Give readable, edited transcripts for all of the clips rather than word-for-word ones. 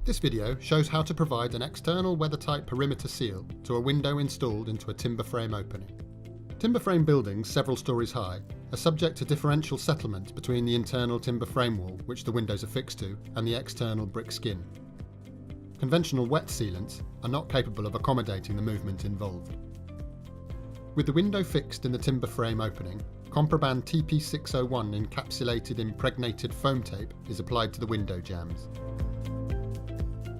This video shows how to provide an external weather-tight perimeter seal to a window installed into a timber frame opening. Timber frame buildings several stories high are subject to differential settlement between the internal timber frame wall, which the windows are fixed to, and the external brick skin. Conventional wet sealants are not capable of accommodating the movement involved. With the window fixed in the timber frame opening, Compraband TP601 encapsulated impregnated foam tape is applied to the window jambs.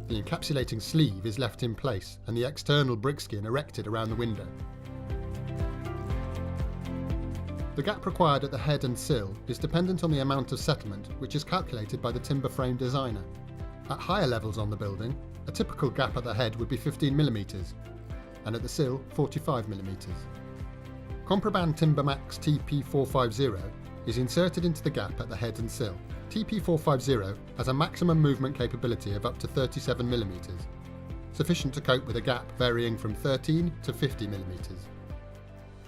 The encapsulating sleeve is left in place and the external brick skin erected around the window. The gap required at the head and sill is dependent on the amount of settlement, which is calculated by the timber frame designer. At higher levels on the building, a typical gap at the head would be 15mm and at the sill 45mm. Compraband TimberMax TP450 is inserted into the gap at the head and sill. TP450 has a maximum movement capability of up to 37mm, sufficient to cope with a gap varying from 13 to 50mm.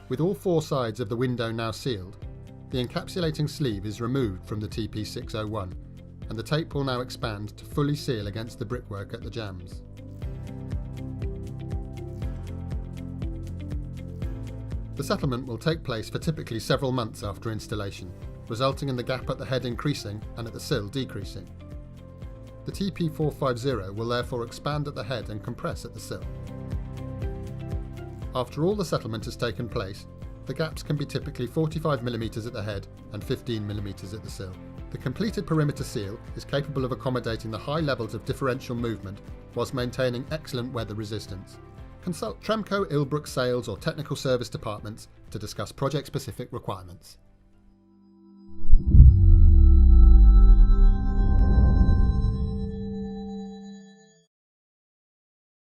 With all four sides of the window now sealed, the encapsulating sleeve is removed from the TP601 and the tape will now expand to fully seal against the brickwork at the jambs. The settlement will take place for typically several months after installation, resulting in the gap at the head increasing and at the sill decreasing. The TP450 will therefore expand at the head and compress at the sill. After all the settlement has taken place, the gaps can be typically 45mm at the head and 15mm at the sill. The completed perimeter seal is capable of accommodating the high levels of differential movement whilst maintaining excellent weather resistance. Consult Tremco, Illbruck sales or technical service departments to discuss project-specific requirements.